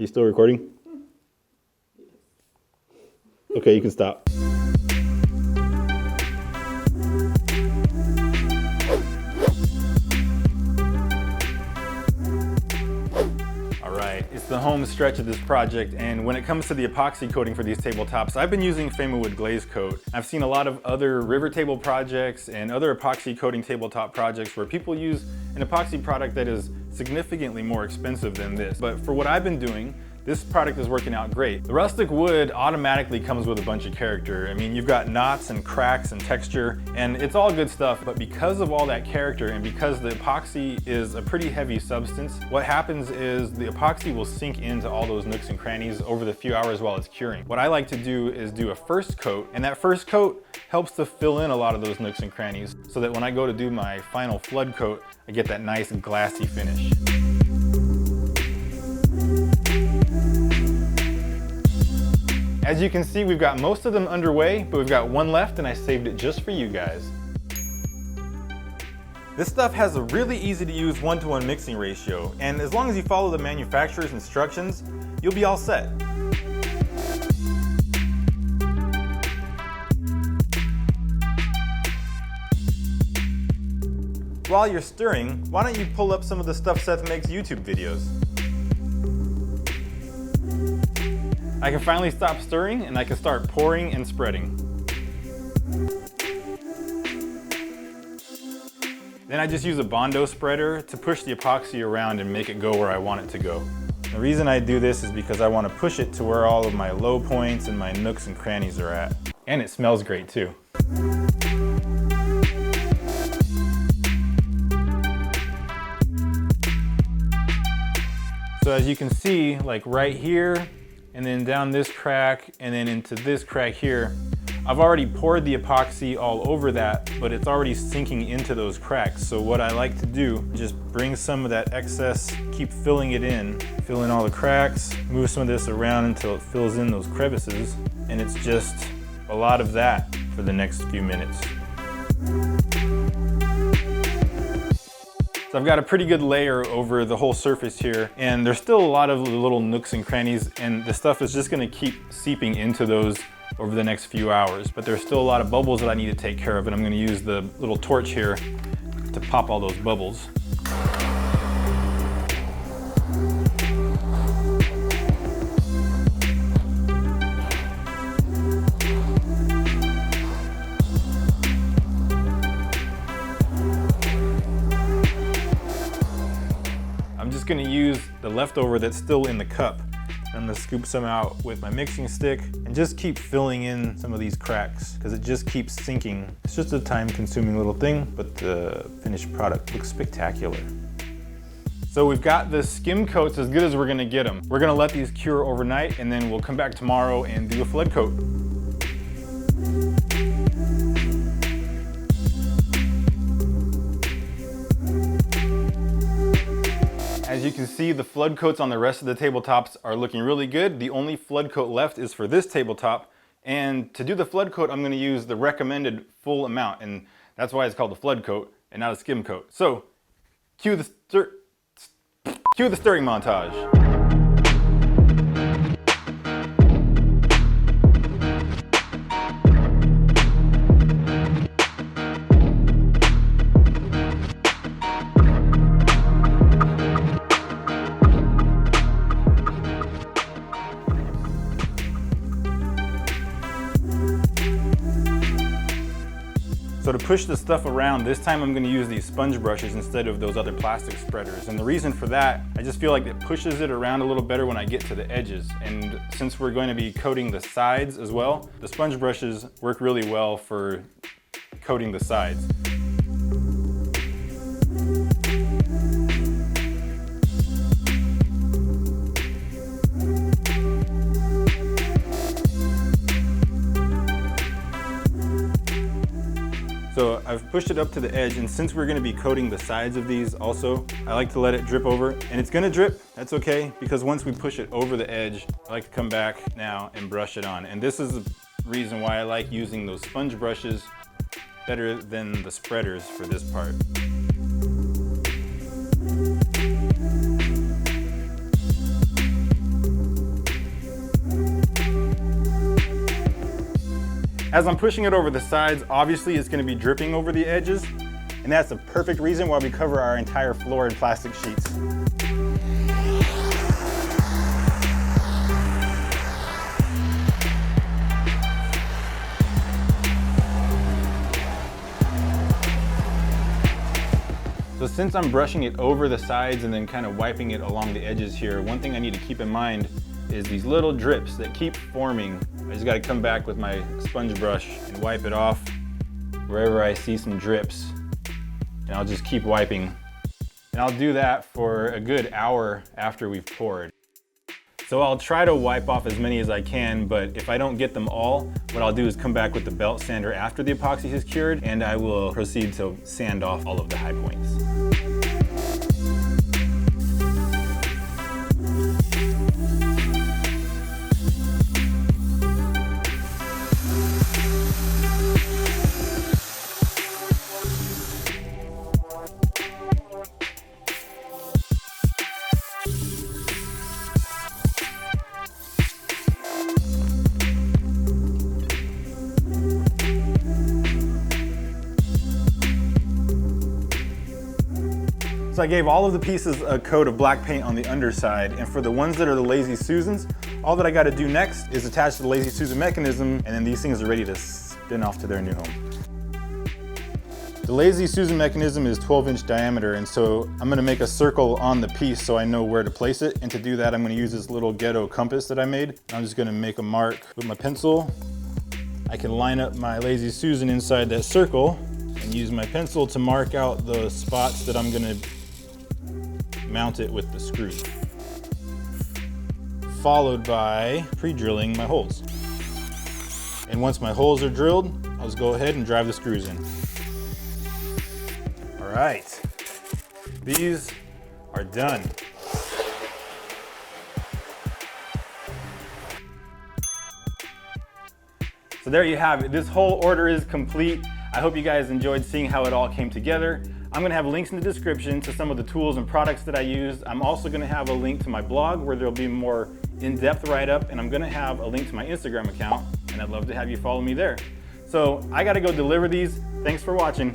Are you still recording? Okay, you can stop. It's the home stretch of this project, and when it comes to the epoxy coating for these tabletops, I've been using Famowood Glazecoat. I've seen a lot of other river table projects and other epoxy coating tabletop projects where people use an epoxy product that is significantly more expensive than this. But for what I've been doing, this product is working out great. The rustic wood automatically comes with a bunch of character. I mean, you've got knots and cracks and texture, and it's all good stuff, but because of all that character and because the epoxy is a pretty heavy substance, what happens is the epoxy will sink into all those nooks and crannies over the few hours while it's curing. What I like to do is do a first coat, and that first coat helps to fill in a lot of those nooks and crannies so that when I go to do my final flood coat, I get that nice glassy finish. As you can see, we've got most of them underway, but we've got one left and I saved it just for you guys. This stuff has a really easy to use 1-to-1 mixing ratio, and as long as you follow the manufacturer's instructions, you'll be all set. While you're stirring, why don't you pull up some of the stuff Seth makes YouTube videos? I can finally stop stirring and I can start pouring and spreading. Then I just use a Bondo Spreader to push the epoxy around and make it go where I want it to go. The reason I do this is because I want to push it to where all of my low points and my nooks and crannies are at. And it smells great too. So as you can see, like right here, and then down this crack, and then into this crack here, I've already poured the epoxy all over that, but it's already sinking into those cracks. So what I like to do is just bring some of that excess, keep filling it in, fill in all the cracks, move some of this around until it fills in those crevices, and it's just a lot of that for the next few minutes. So I've got a pretty good layer over the whole surface here, and there's still a lot of little nooks and crannies, and the stuff is just gonna keep seeping into those over the next few hours. But there's still a lot of bubbles that I need to take care of, and I'm gonna use the little torch here to pop all those bubbles. Going to use the leftover that's still in the cup. I'm going to scoop some out with my mixing stick and just keep filling in some of these cracks because it just keeps sinking. It's just a time-consuming little thing, but the finished product looks spectacular. So we've got the skim coats as good as we're going to get them. We're going to let these cure overnight and then we'll come back tomorrow and do a flood coat. As you can see, the flood coats on the rest of the tabletops are looking really good. The only flood coat left is for this tabletop. And to do the flood coat, I'm going to use the recommended full amount. And that's why it's called the flood coat and not a skim coat. So, cue the stirring montage. So to push the stuff around, this time I'm going to use these sponge brushes instead of those other plastic spreaders. And the reason for that, I just feel like it pushes it around a little better when I get to the edges. And since we're going to be coating the sides as well, the sponge brushes work really well for coating the sides. So I've pushed it up to the edge, and since we're gonna be coating the sides of these also, I like to let it drip over, and it's gonna drip, that's okay, because once we push it over the edge, I like to come back now and brush it on. And this is the reason why I like using those sponge brushes better than the spreaders for this part. As I'm pushing it over the sides, obviously it's going to be dripping over the edges, and that's the perfect reason why we cover our entire floor in plastic sheets. So since I'm brushing it over the sides and then kind of wiping it along the edges here, one thing I need to keep in mind is these little drips that keep forming. I just got to come back with my sponge brush and wipe it off wherever I see some drips. And I'll just keep wiping. And I'll do that for a good hour after we've poured. So I'll try to wipe off as many as I can, but if I don't get them all, what I'll do is come back with the belt sander after the epoxy has cured, and I will proceed to sand off all of the high points. So I gave all of the pieces a coat of black paint on the underside, and for the ones that are the Lazy Susans, all that I got to do next is attach the Lazy Susan mechanism, and then these things are ready to spin off to their new home. The Lazy Susan mechanism is 12-inch diameter, and so I'm going to make a circle on the piece so I know where to place it, and to do that I'm going to use this little ghetto compass that I made. I'm just going to make a mark with my pencil. I can line up my Lazy Susan inside that circle and use my pencil to mark out the spots that I'm going to mount it with the screw, followed by pre-drilling my holes. And once my holes are drilled, I'll just go ahead and drive the screws in. All right, these are done. So there you have it. This whole order is complete. I hope you guys enjoyed seeing how it all came together. I'm gonna have links in the description to some of the tools and products that I used. I'm also gonna have a link to my blog where there'll be more in-depth write-up, and I'm gonna have a link to my Instagram account, and I'd love to have you follow me there. So I gotta go deliver these. Thanks for watching.